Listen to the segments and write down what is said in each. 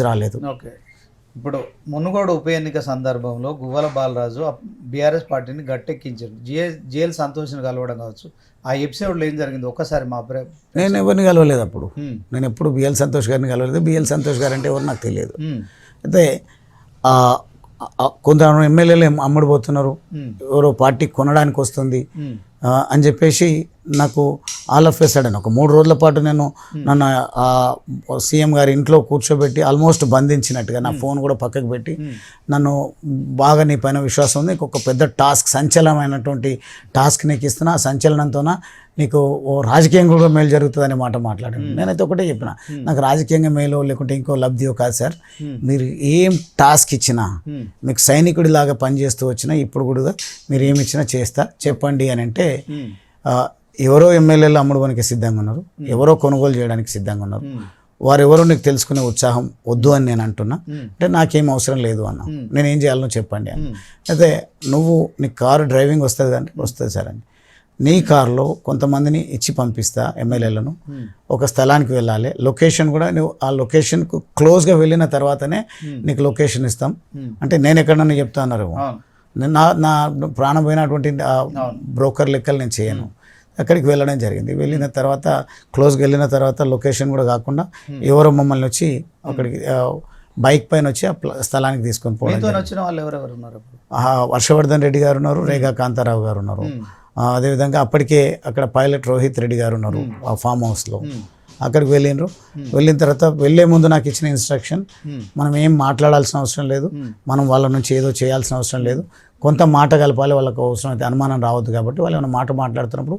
రాలేదు. ఓకే, ఇప్పుడు మునుగోడు ఉప ఎన్నిక సందర్భంలో గువ్వల బాలరాజు బీఆర్ఎస్ పార్టీని గట్టెక్కించారు. జేఎల్ సంతోష్ని కలవడం కావచ్చు, ఆ ఎపిసోడ్లో ఏం జరిగింది ఒక్కసారి మా నేను ఎవరిని కలవలేదు అప్పుడు. నేను ఎప్పుడు బిఎల్ సంతోష్ గారిని కలవలేదు. బిఎల్ సంతోష్ గారు అంటే ఎవరు నాకు తెలియదు. అయితే కొందరు ఎమ్మెల్యేలు అమ్ముడుపోతున్నారు, ఎవరో పార్టీ కొనడానికి వస్తుంది అని చెప్పేసి నాకు ఆల్ ఆఫ్ ఏ సడన్ ఒక 3 రోజుల పాటు నన్ను సీఎం గారి ఇంట్లో కూర్చోబెట్టి ఆల్మోస్ట్ బంధించినట్టుగా నా ఫోన్ కూడా పక్కకు పెట్టి నన్ను బాగా నీ పైన విశ్వాసం ఉంది, నీకు ఒక పెద్ద టాస్క్, సంచలనమైనటువంటి టాస్క్ నీకు ఇస్తున్నా, ఆ సంచలనంతోన నీకు రాజకీయంగా కూడా మేలు జరుగుతుంది అనే మాట మాట్లాడాను. నేనైతే ఒకటే చెప్పిన, నాకు రాజకీయంగా మేలు లేకుంటే ఇంకో లబ్ధియో కాదు సార్, మీరు ఏం టాస్క్ ఇచ్చినా, మీకు సైనికుడిలాగా పనిచేస్తూ వచ్చినా ఇప్పుడు కూడా మీరు ఏమి ఇచ్చినా చేస్తా చెప్పండి అని అంటే, ఎవరో ఎమ్మెల్యేలు అమ్ముడుకోనికి సిద్ధంగా ఉన్నారు, ఎవరో కొనుగోలు చేయడానికి సిద్ధంగా ఉన్నారు, వారెవరో నీకు తెలుసుకునే ఉత్సాహం వద్దు అని నేను అంటున్నా. అంటే నాకేం అవసరం లేదు అన్న, నేనేం చేయాలనో చెప్పండి అని. అయితే నువ్వు నీ కారు డ్రైవింగ్ వస్తుంది అంటే వస్తుంది సార్ అని, నీ కారులో కొంతమందిని ఇచ్చి పంపిస్తా ఎమ్మెల్యేలను, ఒక స్థలానికి వెళ్ళాలి, లొకేషన్ కూడా నువ్వు ఆ లొకేషన్కు క్లోజ్గా వెళ్ళిన తర్వాతనే నీకు లొకేషన్ ఇస్తాం అంటే నేను ఎక్కడన్నా చెప్తా అన్నారు. నా ప్రాణం పోయినటువంటి బ్రోకర్ లెక్కలు నేను చేయను. అక్కడికి వెళ్ళడం జరిగింది. వెళ్ళిన తర్వాత క్లోజ్గా వెళ్ళిన తర్వాత లొకేషన్ కూడా కాకుండా ఎవరో మమ్మల్ని వచ్చి అక్కడికి బైక్ పైన వచ్చి ఆ స్థలానికి తీసుకొని పోవడం. వచ్చిన వాళ్ళు ఎవరెవరు ఉన్నారు? వర్షవర్ధన్ రెడ్డి గారు ఉన్నారు, రేగా కాంతారావు గారు ఉన్నారు, అదేవిధంగా అప్పటికే అక్కడ పైలట్ రోహిత్ రెడ్డి గారు ఉన్నారు ఆ ఫామ్ హౌస్లో. అక్కడికి వెళ్ళినారు. వెళ్ళిన తర్వాత వెళ్ళే ముందు నాకు ఇచ్చిన ఇన్స్ట్రక్షన్, మనం ఏం మాట్లాడాల్సిన అవసరం లేదు, మనం వాళ్ళ నుంచి ఏదో చేయాల్సిన అవసరం లేదు, కొంత మాట కలపాలి, వాళ్ళకు అవసరం అయితే అనుమానం రావద్దు కాబట్టి వాళ్ళు ఏమైనా మాట మాట్లాడుతున్నప్పుడు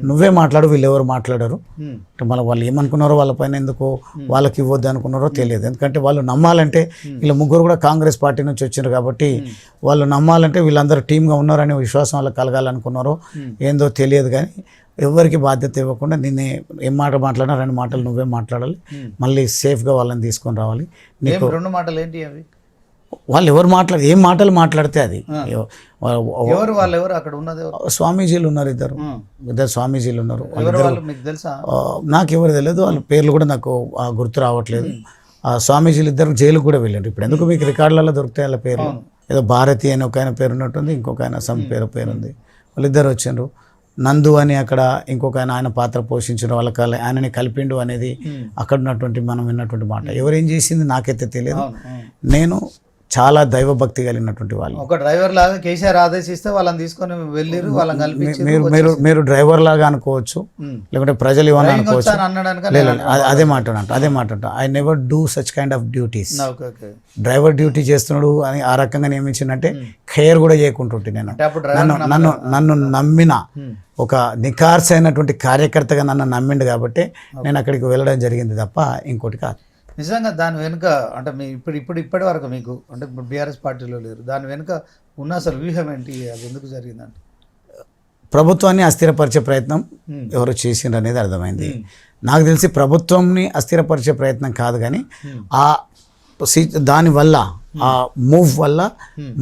నువ్వే మాట్లాడు, వీళ్ళు ఎవరు మాట్లాడారు అంటే మళ్ళీ వాళ్ళు ఏమనుకున్నారో వాళ్ళపైన ఎందుకు వాళ్ళకి ఇవ్వద్దు అనుకున్నారో తెలియదు. ఎందుకంటే వాళ్ళు నమ్మాలంటే వీళ్ళ ముగ్గురు కూడా కాంగ్రెస్ పార్టీ నుంచి వచ్చినారు కాబట్టి వాళ్ళు నమ్మాలంటే వీళ్ళందరూ టీమ్గా ఉన్నారనే విశ్వాసం వాళ్ళకి కలగాలనుకున్నారో ఏందో తెలియదు. కానీ ఎవరికి బాధ్యత ఇవ్వకుండా నిన్నే ఏం మాట మాట్లాడినా 2 మాటలు నువ్వే మాట్లాడాలి, మళ్ళీ సేఫ్గా వాళ్ళని తీసుకొని రావాలి. నీకు 2 మాటలు ఏంటి అవి? వాళ్ళు ఎవరు ఏం మాటలు మాట్లాడితే అది ఎవరు అక్కడ ఉన్నది? స్వామీజీలు ఉన్నారు, ఇద్దరు స్వామీజీలు ఉన్నారు. నాకు ఎవరు తెలియదు, వాళ్ళ పేర్లు కూడా నాకు గుర్తు రావట్లేదు. ఆ స్వామీజీలు ఇద్దరు జైలుకు కూడా వెళ్ళారు. ఇప్పుడు ఎందుకు మీకు రికార్డులలో దొరుకుతాయి వాళ్ళ పేర్లు? ఏదో భారతి అని ఒక ఆయన పేరు ఉన్నట్టుంది, ఇంకొక ఆయన సమ్ పేరుంది. వాళ్ళిద్దరు వచ్చిండ్రు. నందు అని అక్కడ ఇంకొక ఆయన పాత్ర పోషించిన వాళ్ళకి ఆయనని కలిపిండు అనేది అక్కడ ఉన్నటువంటి మనం విన్నటువంటి మాట. ఎవరేం చేసింది నాకైతే తెలియదు. నేను చాలా దైవభక్తి కలిగినటువంటి వాళ్ళు. ఒక డ్రైవర్ లాగా కేసీఆర్ ఆదేశిస్తే వాళ్ళని తీసుకొని వెళ్ళిరు, వాళ్ళని కలిపి మీరు డ్రైవర్ లాగా అనుకోవచ్చు, లేకుంటే ప్రజలు ఇవ్వని అనుకోవచ్చు. అదే మాట I never do such kind of duties. Driver duty చేస్తున్నాడు అని ఆ రకంగా నియమించిందంటే ఖేర్ కూడా చేయకుంటుంటే నేను నన్ను నమ్మిన ఒక నిఖార్స్ అయినటువంటి కార్యకర్తగా నన్ను నమ్మిండు కాబట్టి నేను అక్కడికి వెళ్ళడం జరిగింది తప్ప ఇంకోటి కాదు. నిజంగా దాని వెనుక అంటే మీ ఇప్పటి వరకు మీకు అంటే బీఆర్ఎస్ పార్టీలో లేరు, దాని వెనుక ఉన్న అసలు వ్యూహం ఏంటి, అది ఎందుకు జరిగిందంటే? ప్రభుత్వాన్ని అస్థిరపరిచే ప్రయత్నం ఎవరు చేసిండ్రు అనేది అర్థమైంది. నాకు తెలిసి ప్రభుత్వంని అస్థిరపరిచే ప్రయత్నం కాదు, కానీ దానివల్ల ఆ మూవ్ వల్ల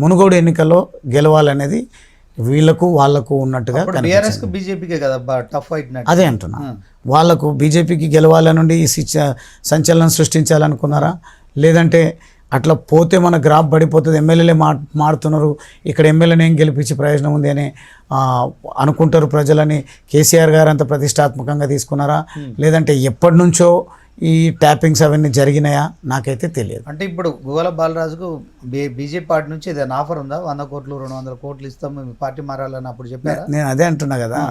మునుగోడు ఎన్నికల్లో గెలవాలనేది వీళ్ళకు వాళ్ళకు ఉన్నట్టుగా బీజేపీకే కదా టఫ్ ఫైట్. అదే అంటున్నా, వాళ్ళకు బీజేపీకి గెలవాలనుండి ఈ సంచలనం సృష్టించాలనుకున్నారా, లేదంటే అట్లా పోతే మన గ్రాఫ్ పడిపోతుంది, ఎమ్మెల్యేలే మారుతున్నారు, ఇక్కడ ఎమ్మెల్యేని ఏం గెలిపించి ప్రయోజనం ఉంది అని అనుకుంటారు ప్రజలని కేసీఆర్ గారు అంత ప్రతిష్టాత్మకంగా తీసుకున్నారా, లేదంటే ఎప్పటి నుంచో ఈ ట్యాపింగ్స్ అవన్నీ జరిగినాయా నాకైతే తెలియదు. అంటే ఇప్పుడు గువ్వల బాలరాజుకు బీజేపీ పార్టీ నుంచి ఏదైనా ఆఫర్ ఉందా? 100 కోట్లు 200 కోట్లు ఇస్తాం మేము పార్టీ మారాలని అప్పుడు చెప్పారా? నేను అదే అంటున్నా కదా,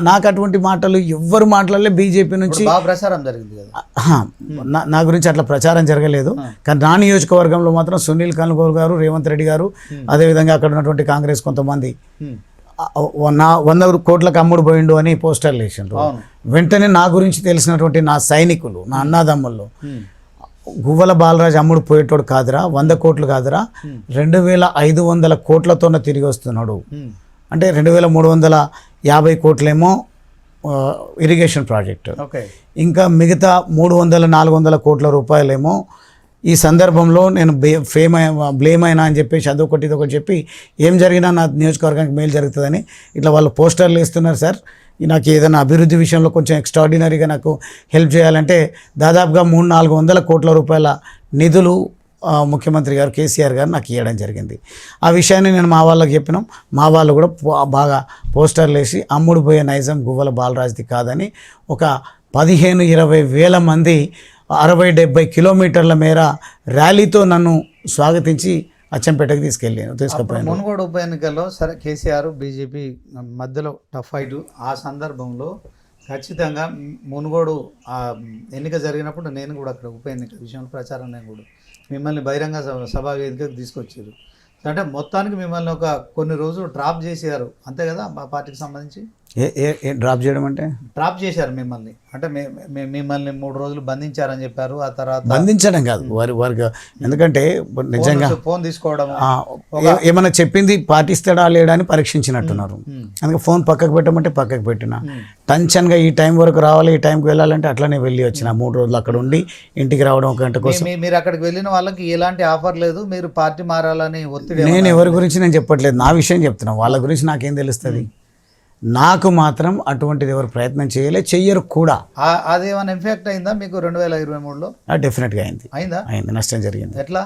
నాకు అటువంటి మాటలు ఎవ్వరు మాట్లాడలే. బీజేపీ నుంచి బాగా ప్రచారం జరిగింది కదా, నా గురించి అట్లా ప్రచారం జరగలేదు. కానీ నా నియోజకవర్గంలో మాత్రం సునీల్ కన్గోల్ గారు, రేవంత్ రెడ్డి గారు, అదేవిధంగా అక్కడ ఉన్నటువంటి కాంగ్రెస్ కొంతమంది 100 కోట్లకు అమ్ముడు పోయిండు అని పోస్టర్లు వేసిండ్రు. వెంటనే నా గురించి తెలిసినటువంటి నా సైనికులు, నా అన్నదమ్ముళ్ళు, గువ్వల బాలరాజు అమ్ముడు పోయేటోడు కాదురా, 100 కోట్లు కాదురా, 2500 కోట్లతోనే తిరిగి వస్తున్నాడు. అంటే 2350 కోట్లేమో ఇరిగేషన్ ప్రాజెక్టు, ఇంకా మిగతా 300-400 కోట్ల రూపాయలేమో ఈ సందర్భంలో నేను బ్లేమ్ అయినా అని చెప్పేసి అదొకటి ఇదొకటి చెప్పి ఏం జరిగినా నా నియోజకవర్గానికి మేలు జరుగుతుందని ఇట్లా వాళ్ళు పోస్టర్లు వేస్తున్నారు. సార్ నాకు ఏదైనా అభివృద్ధి విషయంలో కొంచెం ఎక్స్ట్రాడినరీగా నాకు హెల్ప్ చేయాలంటే దాదాపుగా 300-400 కోట్ల రూపాయల నిధులు ముఖ్యమంత్రి గారు కేసీఆర్ గారు నాకు ఇవ్వడం జరిగింది. ఆ విషయాన్ని నేను మా వాళ్ళకి చెప్పినాం. మా వాళ్ళు కూడా బాగా పోస్టర్లు వేసి అమ్ముడు పోయే నైజం గువ్వల బాలరాజుది కాదని ఒక 15-20 వేల మంది 60-70 కిలోమీటర్ల మేర ర్యాలీతో నన్ను స్వాగతించి అచ్చంపేటకి తీసుకుపోయాను. మునుగోడు ఉప ఎన్నికల్లో సరే కేసీఆర్ బీజేపీ మధ్యలో టఫ్ ఫైట్. ఆ సందర్భంలో ఖచ్చితంగా మునుగోడు ఎన్నిక జరిగినప్పుడు నేను కూడా అక్కడ ఉప ఎన్నిక విషయంలో ప్రచారం నేను కూడా మిమ్మల్ని బహిరంగ సభా వేదికకు తీసుకొచ్చారు. అంటే మొత్తానికి మిమ్మల్ని ఒక కొన్ని రోజులు డ్రాప్ చేశారు అంతే కదా మా పార్టీకి సంబంధించి. ఏ డ్రాప్ చేయడం అంటే డ్రాప్ చేశారు మిమ్మల్ని, అంటే మిమ్మల్ని 3 రోజులు బంధించారని చెప్పారు. ఆ తర్వాత బంధించడం కాదు వారికి, ఎందుకంటే నిజంగా ఫోన్ తీసుకోవడం ఏమైనా చెప్పింది పాటిస్తాడా లేడా అని పరీక్షించినట్టున్నారు. అందుకే ఫోన్ పక్కకు పెట్టమంటే పక్కకు పెట్టిన, టెన్షన్గా ఈ టైం వరకు రావాలి, ఈ టైంకి వెళ్ళాలంటే అట్లనే వెళ్ళి వచ్చిన. 3 రోజులు అక్కడ ఉండి ఇంటికి రావడం 1 గంట కోసం. మీరు అక్కడికి వెళ్ళిన వాళ్ళకి ఎలాంటి ఆఫర్ లేదు, మీరు పార్టీ మారాలని ఒత్తిడి. నేను ఎవరి గురించి నేను చెప్పట్లేదు, నా విషయం చెప్తున్నా. వాళ్ళ గురించి నాకేం తెలుస్తుంది. నాకు మాత్రం అటువంటిది ఎవరు ప్రయత్నం చేయలే, చెయ్యరు కూడా. అదేమైనా ఇంపాక్ట్ అయిందా మీకు 2023లో? డెఫినెట్గా అయిందా? అయింది, నష్టం జరిగింది. ఎట్లా?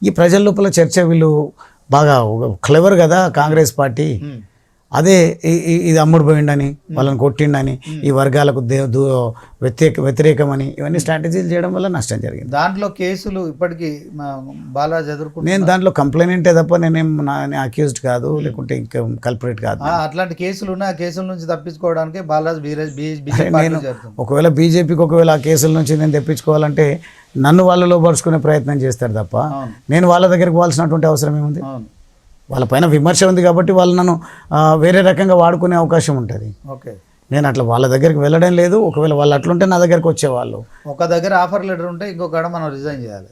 ఈ ప్రజల లోపల చర్చ, వీళ్ళు బాగా క్లెవర్ కదా కాంగ్రెస్ పార్టీ. అదే ఇది అమ్ముడు పోయిండని, వాళ్ళని కొట్టిండని, ఈ వర్గాలకు వ్యతిరేకమని ఇవన్నీ స్ట్రాటజీలు చేయడం వల్ల నష్టం జరిగింది. దాంట్లో కేసులు ఇప్పటికీ బాలాజీ ఎదుర్కొంటున్నారు. నేను దాంట్లో కంప్లైంటే తప్ప నేనేం అక్యూజ్డ్ కాదు, లేకుంటే ఇంకా కల్పరేట్ కాదు. అట్లాంటి కేసులు ఉన్నాయి. ఆ కేసుల నుంచి తప్పించుకోవడానికి బాలాజీ నేను ఒకవేళ బీజేపీకి ఒకవేళ ఆ కేసుల నుంచి నేను తెప్పించుకోవాలంటే నన్ను వాళ్ళలో పరుచుకునే ప్రయత్నం చేస్తారు తప్ప నేను వాళ్ళ దగ్గరికి పోవాల్సినటువంటి అవసరం ఏముంది? వాళ్ళపైన విమర్శ ఉంది కాబట్టి వాళ్ళు నన్ను వేరే రకంగా వాడుకునే అవకాశం ఉంటుంది. ఓకే, నేను అట్లా వాళ్ళ దగ్గరికి వెళ్ళడం లేదు. ఒకవేళ వాళ్ళు అట్లుంటే నా దగ్గరికి వచ్చేవాళ్ళు. ఒక దగ్గర ఆఫర్ లెటర్ ఉంటే ఇంకొకడ మనం రిజైన్ చేయాలి.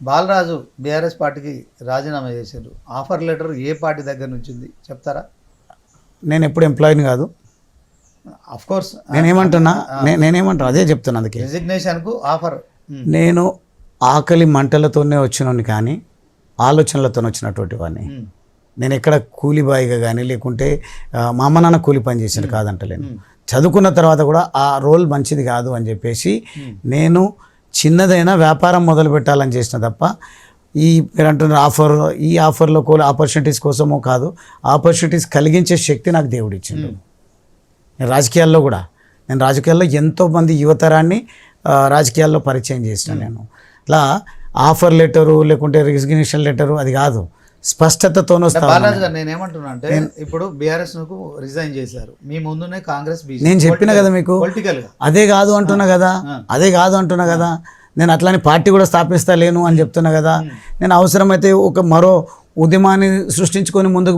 బాలరాజు బీఆర్ఎస్ పార్టీకి రాజీనామా చేశారు. ఆఫర్ లెటర్ ఏ పార్టీ దగ్గర నుంచి ఉంది చెప్తారా? నేను ఎప్పుడు ఎంప్లాయీని కాదు. అఫ్ కోర్స్ నేనేమంటున్నా అదే చెప్తున్నా. అందుకే రిజిగ్నేషన్కు ఆఫర్. నేను ఆకలి మంటలతోనే వచ్చినోని కానీ ఆలోచనలతో వచ్చినటువంటి వాడిని. నేను ఎక్కడ కూలిబాయిగా కానీ లేకుంటే మా అమ్మ నాన్న కూలి పని చేసాను కాదంటలేను. చదువుకున్న తర్వాత కూడా ఆ రోల్ మంచిది కాదు అని చెప్పేసి నేను చిన్నదైనా వ్యాపారం మొదలు పెట్టాలని చేసిన తప్ప మీరు అంటున్న ఈ ఆఫర్లో ఆపర్చునిటీస్ కోసమో కాదు. ఆపర్చునిటీస్ కలిగించే శక్తి నాకు దేవుడు ఇచ్చిండు. నేను రాజకీయాల్లో ఎంతోమంది యువతరాన్ని రాజకీయాల్లో పరిచయం చేసిన. నేను అలా ఆఫర్ లెటరు లేకుంటే రిజిగ్నేషన్ లెటరు అది కాదు, స్పష్టతతోనే వస్తాను. బాలాజీ గారు నేను ఏమంటున్నా అంటే ఇప్పుడు బీఆర్ఎస్ కు రిజైన్ చేశారు, మీ ముందునే కాంగ్రెస్ నేను చెప్పిన కదా మీకు, అదే కాదు అంటున్నా కదా. నేను అట్లానే పార్టీ కూడా స్థాపిస్తా లేను అని చెప్తున్నా కదా. నేను అవసరమైతే ఒక మరో ఉద్యమాన్ని సృష్టించుకొని ముందుకు